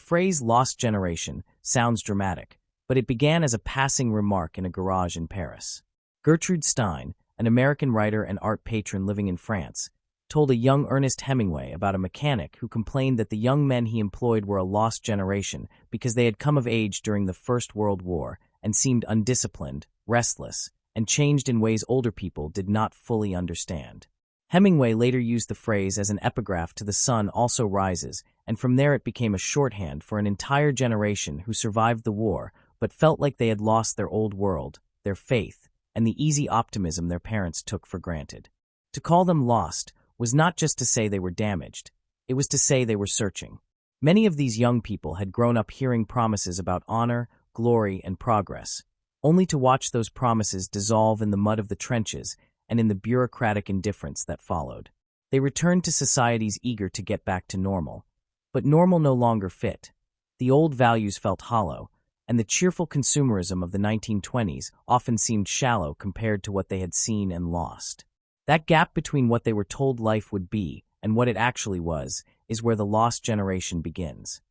phrase "lost generation" sounds dramatic, but it began as a passing remark in a garage in Paris. Gertrude Stein, an American writer and art patron living in France, told a young Ernest Hemingway about a mechanic who complained that the young men he employed were a lost generation because they had come of age during the First World War and seemed undisciplined, restless, and changed in ways older people did not fully understand. Hemingway later used the phrase as an epigraph to "The sun also rises," and from there it became a shorthand for an entire generation who survived the war but felt like they had lost their old world, their faith, and the easy optimism their parents took for granted. To call them lost was not just to say they were damaged, it was to say they were searching. Many of these young people had grown up hearing promises about honor, glory, and progress, only to watch those promises dissolve in the mud of the trenches and in the bureaucratic indifference that followed. They returned to societies eager to get back to normal, but normal no longer fit. The old values felt hollow, and the cheerful consumerism of the 1920s often seemed shallow compared to what they had seen and lost. That gap between what they were told life would be and what it actually was is where the lost generation begins.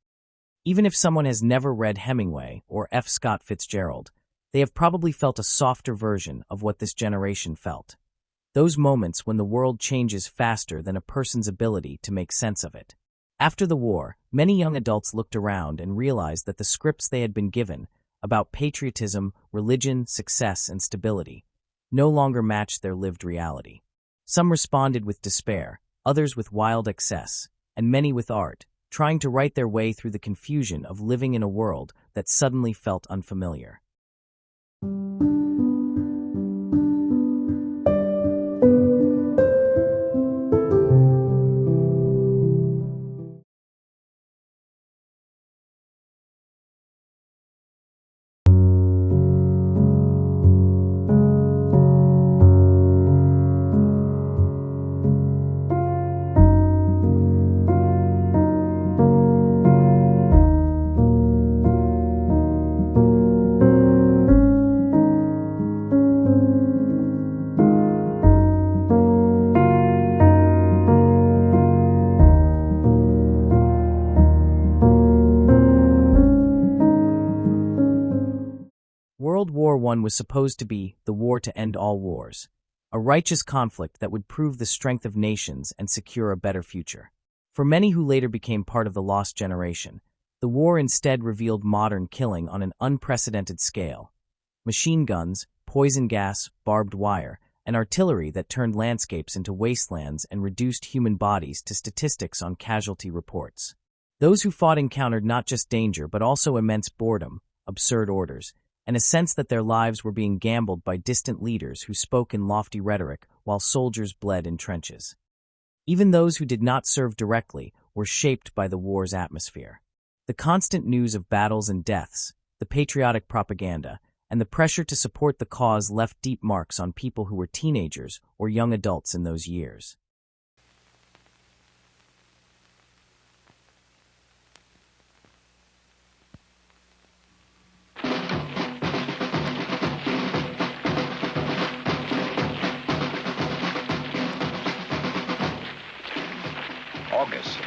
Even if someone has never read Hemingway or F. Scott Fitzgerald, they have probably felt a softer version of what this generation felt. Those moments when the world changes faster than a person's ability to make sense of it. After the war, many young adults looked around and realized that the scripts they had been given about patriotism, religion, success, and stability no longer matched their lived reality. Some responded with despair, others with wild excess, and many with art, trying to write their way through the confusion of living in a world that suddenly felt unfamiliar. World War I was supposed to be the war to end all wars, a righteous conflict that would prove the strength of nations and secure a better future. For many who later became part of the lost generation, the war instead revealed modern killing on an unprecedented scale. Machine guns, poison gas, barbed wire, and artillery that turned landscapes into wastelands and reduced human bodies to statistics on casualty reports. Those who fought encountered not just danger but also immense boredom, absurd orders, and a sense that their lives were being gambled by distant leaders who spoke in lofty rhetoric while soldiers bled in trenches. Even those who did not serve directly were shaped by the war's atmosphere. The constant news of battles and deaths, the patriotic propaganda, and the pressure to support the cause left deep marks on people who were teenagers or young adults in those years. August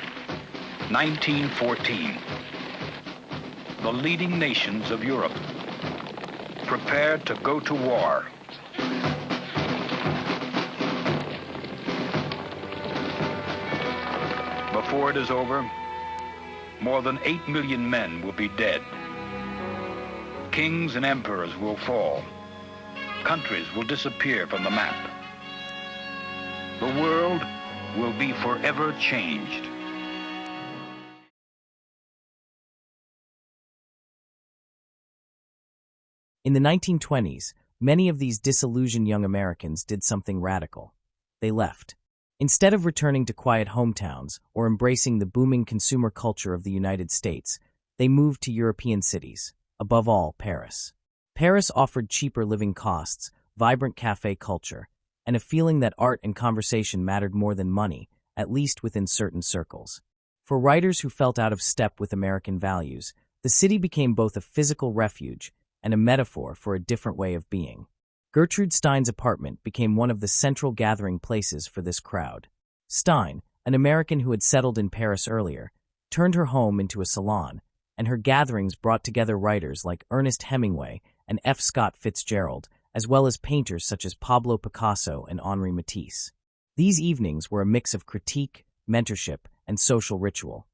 1914. The leading nations of Europe prepared to go to war. Before it is over, more than 8 million men will be dead. Kings and emperors will fall. Countries will disappear from the map. The world will be forever changed. In the 1920s, many of these disillusioned young Americans did something radical. They left. Instead of returning to quiet hometowns or embracing the booming consumer culture of the United States, they moved to European cities, above all, Paris. Paris offered cheaper living costs, vibrant café culture, and a feeling that art and conversation mattered more than money, at least within certain circles. For writers who felt out of step with American values, the city became both a physical refuge and a metaphor for a different way of being. Gertrude Stein's apartment became one of the central gathering places for this crowd. Stein, an American who had settled in Paris earlier, turned her home into a salon, and her gatherings brought together writers like Ernest Hemingway and F. Scott Fitzgerald, as well as painters such as Pablo Picasso and Henri Matisse. These evenings were a mix of critique, mentorship, and social ritual.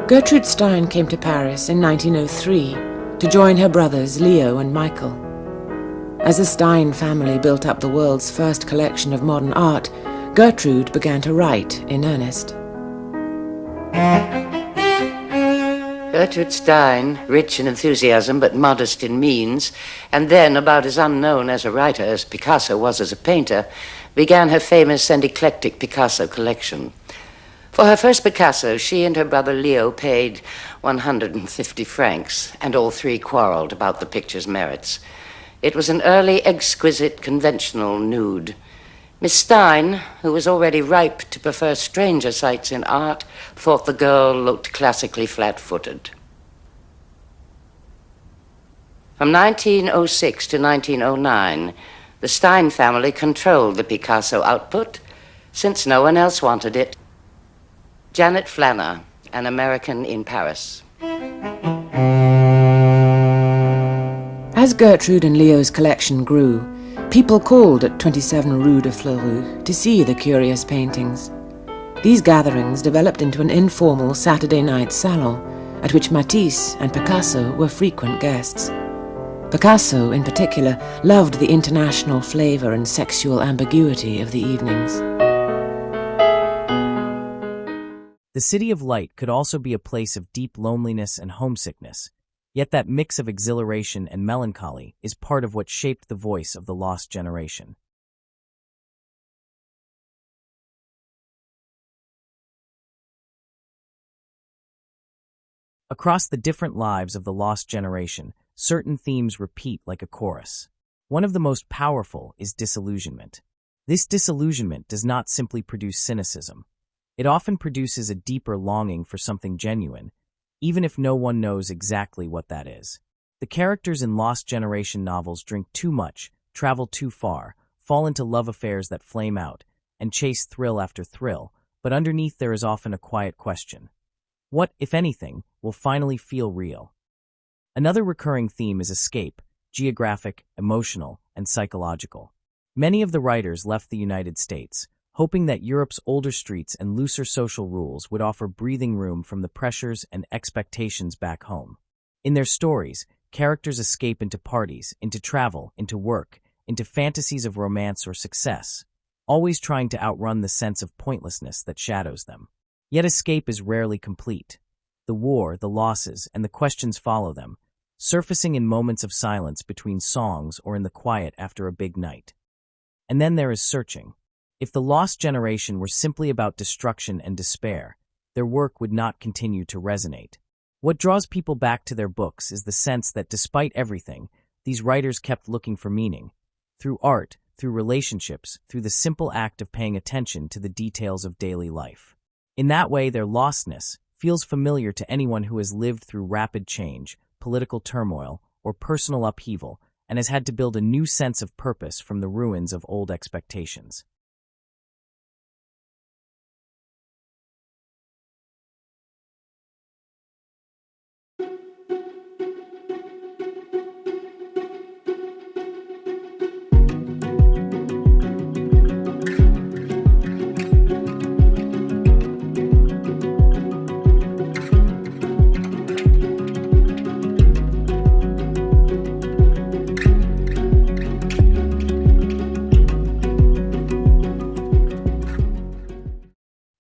Gertrude Stein came to Paris in 1903 to join her brothers Leo and Michael. As the Stein family built up the world's first collection of modern art, Gertrude began to write in earnest. Gertrude Stein, rich in enthusiasm but modest in means, and then about as unknown as a writer as Picasso was as a painter, began her famous and eclectic Picasso collection. For her first Picasso, she and her brother Leo paid 150 francs, and all three quarreled about the picture's merits. It was an early, exquisite, conventional nude. Miss Stein, who was already ripe to prefer stranger sights in art, thought the girl looked classically flat-footed. From 1906 to 1909, the Stein family controlled the Picasso output, since no one else wanted it. Janet Flanner, an American in Paris. As Gertrude and Leo's collection grew, people called at 27 Rue de Fleurus to see the curious paintings. These gatherings developed into an informal Saturday night salon, at which Matisse and Picasso were frequent guests. Picasso, in particular, loved the international flavor and sexual ambiguity of the evenings. The City of Light could also be a place of deep loneliness and homesickness, yet that mix of exhilaration and melancholy is part of what shaped the voice of the lost generation. Across the different lives of the lost generation, certain themes repeat like a chorus. One of the most powerful is disillusionment. This disillusionment does not simply produce cynicism. It often produces a deeper longing for something genuine, even if no one knows exactly what that is. The characters in Lost Generation novels drink too much, travel too far, fall into love affairs that flame out, and chase thrill after thrill, but underneath there is often a quiet question. What, if anything, will finally feel real? Another recurring theme is escape, geographic, emotional, and psychological. Many of the writers left the United States, hoping that Europe's older streets and looser social rules would offer breathing room from the pressures and expectations back home. In their stories, characters escape into parties, into travel, into work, into fantasies of romance or success, always trying to outrun the sense of pointlessness that shadows them. Yet escape is rarely complete. The war, the losses, and the questions follow them, surfacing in moments of silence between songs or in the quiet after a big night. And then there is searching. If the Lost Generation were simply about destruction and despair, their work would not continue to resonate. What draws people back to their books is the sense that despite everything, these writers kept looking for meaning. Through art, through relationships, through the simple act of paying attention to the details of daily life. In that way, their lostness feels familiar to anyone who has lived through rapid change, political turmoil, or personal upheaval, and has had to build a new sense of purpose from the ruins of old expectations.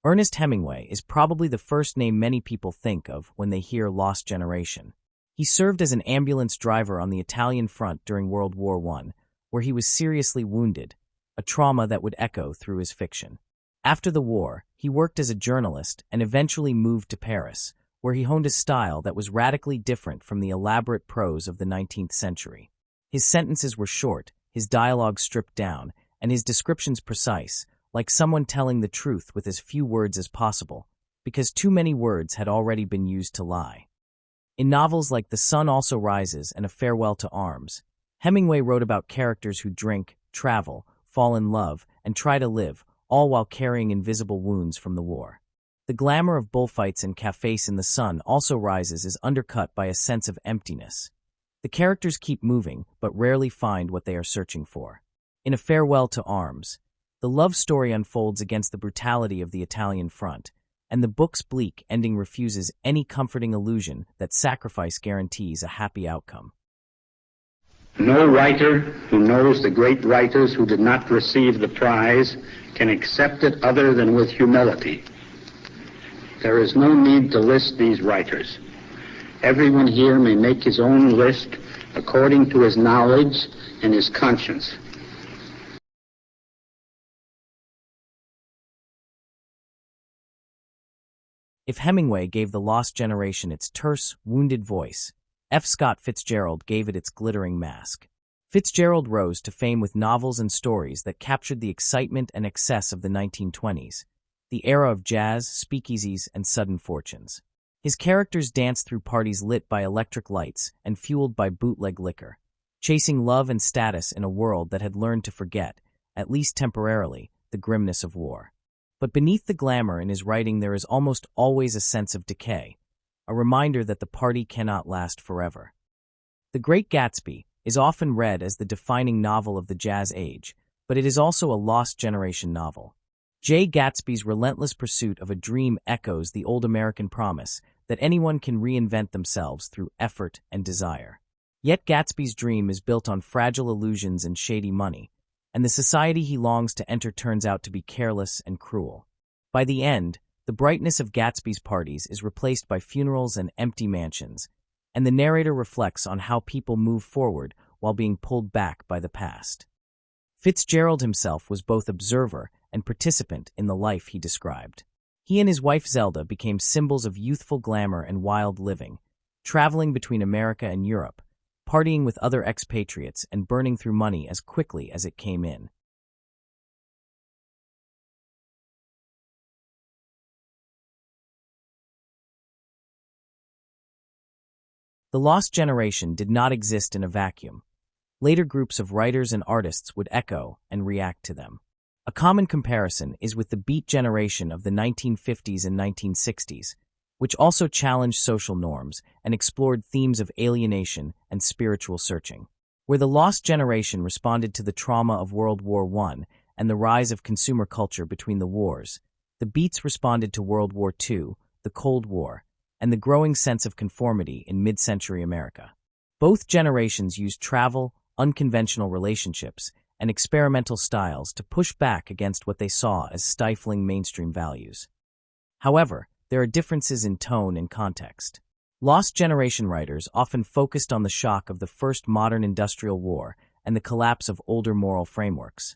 Ernest Hemingway is probably the first name many people think of when they hear Lost Generation. He served as an ambulance driver on the Italian front during World War I, where he was seriously wounded, a trauma that would echo through his fiction. After the war, he worked as a journalist and eventually moved to Paris, where he honed a style that was radically different from the elaborate prose of the 19th century. His sentences were short, his dialogue stripped down, and his descriptions precise, like someone telling the truth with as few words as possible. because too many words had already been used to lie. In novels like The Sun Also Rises and A Farewell to Arms, Hemingway wrote about characters who drink, travel, fall in love, and try to live, all while carrying invisible wounds from the war. The glamour of bullfights and cafes in The Sun Also Rises is undercut by a sense of emptiness. The characters keep moving, but rarely find what they are searching for. In A Farewell to Arms, the love story unfolds against the brutality of the Italian front, and the book's bleak ending refuses any comforting illusion that sacrifice guarantees a happy outcome. No writer who knows the great writers who did not receive the prize can accept it other than with humility. There is no need to list these writers. Everyone here may make his own list according to his knowledge and his conscience. If Hemingway gave The Lost Generation its terse, wounded voice, F. Scott Fitzgerald gave it its glittering mask. Fitzgerald rose to fame with novels and stories that captured the excitement and excess of the 1920s, the era of jazz, speakeasies, and sudden fortunes. His characters danced through parties lit by electric lights and fueled by bootleg liquor, chasing love and status in a world that had learned to forget, at least temporarily, the grimness of war. But beneath the glamour in his writing there is almost always a sense of decay, a reminder that the party cannot last forever. The Great Gatsby is often read as the defining novel of the jazz age, but it is also a lost generation novel. Jay Gatsby's relentless pursuit of a dream echoes the old American promise that anyone can reinvent themselves through effort and desire. Yet Gatsby's dream is built on fragile illusions and shady money, and the society he longs to enter turns out to be careless and cruel. By the end, the brightness of Gatsby's parties is replaced by funerals and empty mansions, and the narrator reflects on how people move forward while being pulled back by the past. Fitzgerald himself was both observer and participant in the life he described. He and his wife Zelda became symbols of youthful glamour and wild living, traveling between America and Europe, partying with other expatriates and burning through money as quickly as it came in. The Lost Generation did not exist in a vacuum. Later groups of writers and artists would echo and react to them. A common comparison is with the Beat generation of the 1950s and 1960s, which also challenged social norms and explored themes of alienation and spiritual searching. Where the Lost Generation responded to the trauma of World War I and the rise of consumer culture between the wars, the Beats responded to World War II, the Cold War, and the growing sense of conformity in mid-century America. Both generations used travel, unconventional relationships, and experimental styles to push back against what they saw as stifling mainstream values. However, there are differences in tone and context. Lost Generation writers often focused on the shock of the first modern industrial war and the collapse of older moral frameworks.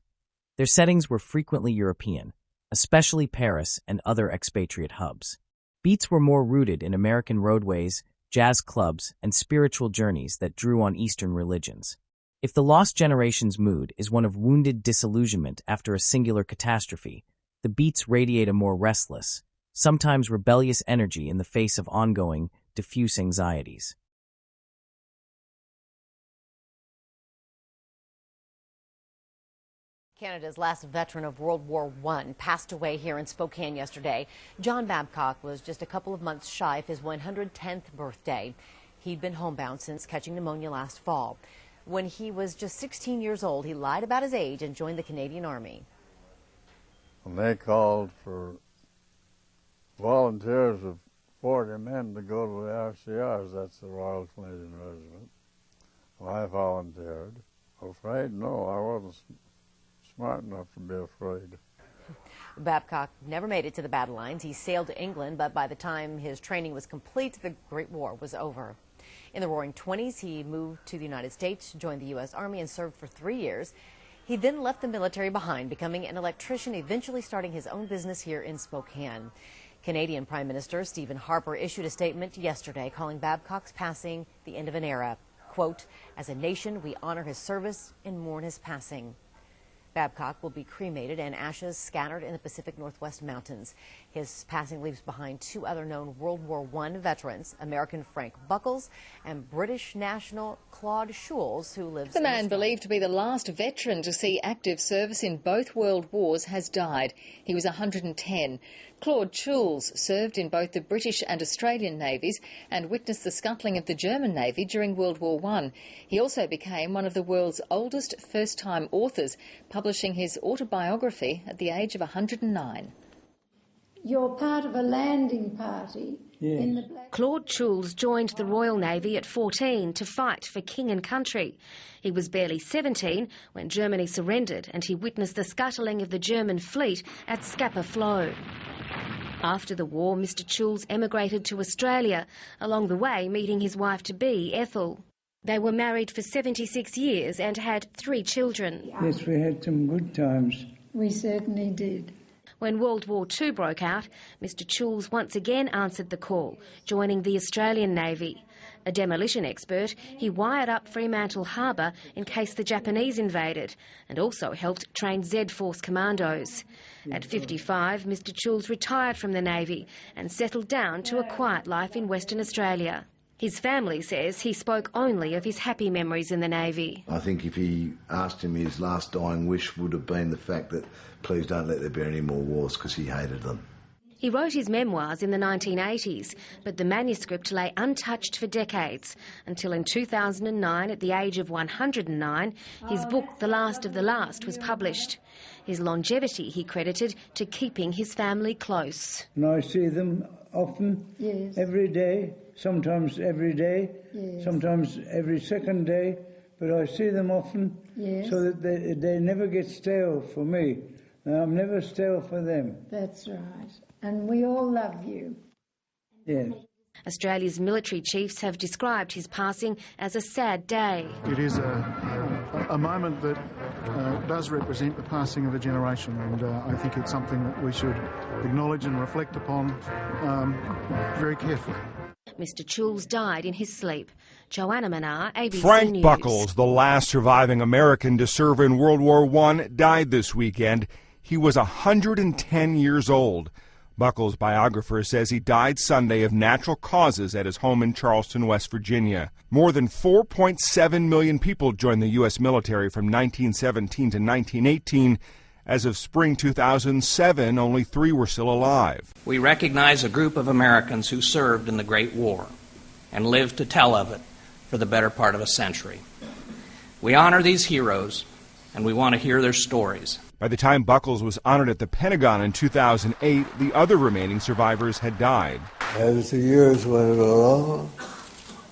Their settings were frequently European, especially Paris and other expatriate hubs. Beats were more rooted in American roadways, jazz clubs, and spiritual journeys that drew on Eastern religions. If the Lost Generation's mood is one of wounded disillusionment after a singular catastrophe, the Beats radiate a more restless, sometimes rebellious energy in the face of ongoing, diffuse anxieties. Canada's last veteran of World War I passed away here in Spokane yesterday. John Babcock was just a couple of months shy of his 110th birthday. He'd been homebound since catching pneumonia last fall. When he was just 16 years old, he lied about his age and joined the Canadian Army. When they called for volunteers of 40 men to go to the RCRs, that's the Royal Canadian Regiment, well, I volunteered. Afraid? No, I wasn't smart enough to be afraid. Babcock never made it to the battle lines. He sailed to England, but by the time his training was complete, the Great War was over. In the Roaring 20s, he moved to the United States, joined the U.S. Army, and served for 3 years. He then left the military behind, becoming an electrician, eventually starting his own business here in Spokane. Canadian Prime Minister Stephen Harper issued a statement yesterday calling Babcock's passing the end of an era. Quote, "As a nation, we honor his service and mourn his passing." Babcock will be cremated and ashes scattered in the Pacific Northwest mountains. His passing leaves behind two other known World War I veterans, American Frank Buckles and British national Claude Schulz, who lives The in man Australia. believed to be the last veteran to see active service in both world wars has died. He was 110. Claude Schulz served in both the British and Australian navies and witnessed the scuttling of the German Navy during World War I. He also became one of the world's oldest first-time authors, publishing his autobiography at the age of 109. You're part of a landing party in the Black... Claude Schulz joined the Royal Navy at 14 to fight for king and country. He was barely 17 when Germany surrendered and he witnessed the scuttling of the German fleet at Scapa Flow. After the war, Mr. Schulz emigrated to Australia, along the way meeting his wife-to-be, Ethel. They were married for 76 years and had 3 children. Yes, we had some good times. We certainly did. When World War II broke out, Mr. Schulz once again answered the call, joining the Australian Navy. A demolition expert, he wired up Fremantle Harbour in case the Japanese invaded, and also helped train Z-Force commandos. At 55, Mr. Schulz retired from the Navy and settled down to a quiet life in Western Australia. His family says he spoke only of his happy memories in the Navy. I think if he asked him, his last dying wish would have been the fact that please don't let there be any more wars, because he hated them. He wrote his memoirs in the 1980s, but the manuscript lay untouched for decades, until in 2009, at the age of 109, his book The Last of the Last was published. His longevity he credited to keeping his family close. And I see them often, Yes. every day, sometimes every day, Yes. sometimes every second day, but I see them often, Yes. so that they never get stale for me, and I'm never stale for them. That's right. And we all love you. Yes. Australia's military chiefs have described his passing as a sad day. It is a moment that does represent the passing of a generation, and I think it's something that we should acknowledge and reflect upon very carefully. Mr. Schulz died in his sleep. Joanna Manar, ABC Frank News. Buckles, the last surviving American to serve in World War I, died this weekend. He was 110 years old. Buckles' biographer says he died Sunday of natural causes at his home in Charleston, West Virginia. More than 4.7 million people joined the U.S. military from 1917 to 1918. As of spring 2007, only 3 were still alive. We recognize a group of Americans who served in the Great War and lived to tell of it for the better part of a century. We honor these heroes, and we want to hear their stories. By the time Buckles was honored at the Pentagon in 2008, the other remaining survivors had died. As the years went along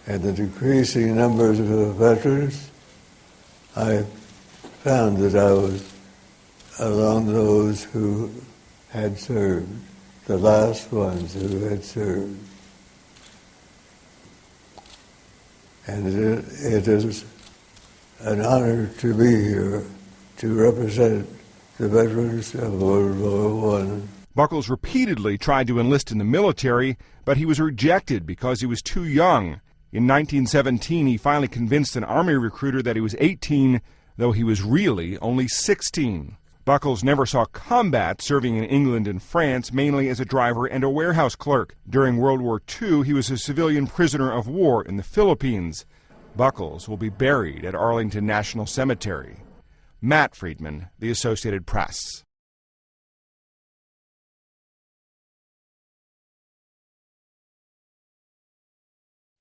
and the decreasing numbers of the veterans, I found that I was among those who had served, the last ones who had served. And it is an honor to be here to represent the veterans of World War I. Buckles repeatedly tried to enlist in the military, but he was rejected because he was too young. In 1917, he finally convinced an Army recruiter that he was 18, though he was really only 16. Buckles never saw combat, serving in England and France, mainly as a driver and a warehouse clerk. During World War II, he was a civilian prisoner of war in the Philippines. Buckles will be buried at Arlington National Cemetery. Matt Friedman, The Associated Press.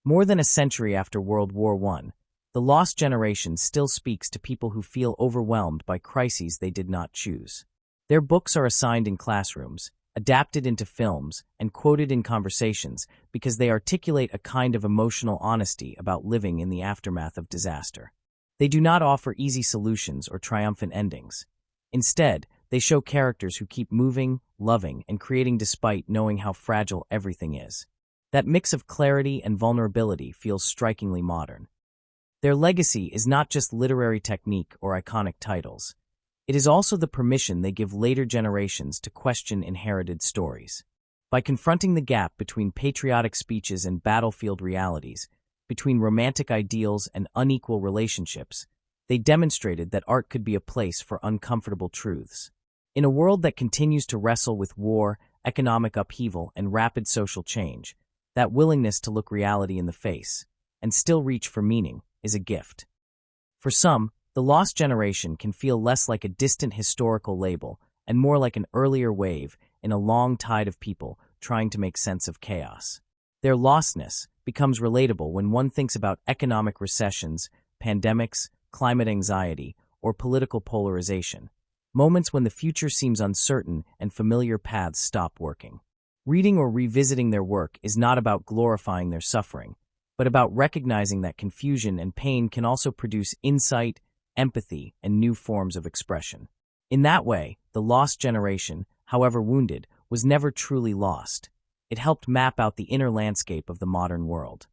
More than a century after World War I, the lost generation still speaks to people who feel overwhelmed by crises they did not choose. Their books are assigned in classrooms, adapted into films, and quoted in conversations because they articulate a kind of emotional honesty about living in the aftermath of disaster. They do not offer easy solutions or triumphant endings. Instead, they show characters who keep moving, loving, and creating despite knowing how fragile everything is. That mix of clarity and vulnerability feels strikingly modern. Their legacy is not just literary technique or iconic titles. It is also the permission they give later generations to question inherited stories. By confronting the gap between patriotic speeches and battlefield realities, between romantic ideals and unequal relationships, They demonstrated that art could be a place for uncomfortable truths. In a world that continues to wrestle with war, economic upheaval, and rapid social change, that willingness to look reality in the face and still reach for meaning is a gift. For some, the lost generation can feel less like a distant historical label and more like an earlier wave in a long tide of people trying to make sense of chaos. Their lostness becomes relatable when one thinks about economic recessions, pandemics, climate anxiety, or political polarization, moments when the future seems uncertain and familiar paths stop working. Reading or revisiting their work is not about glorifying their suffering, but about recognizing that confusion and pain can also produce insight, empathy, and new forms of expression. In that way, the lost generation, however wounded, was never truly lost. It helped map out the inner landscape of the modern world.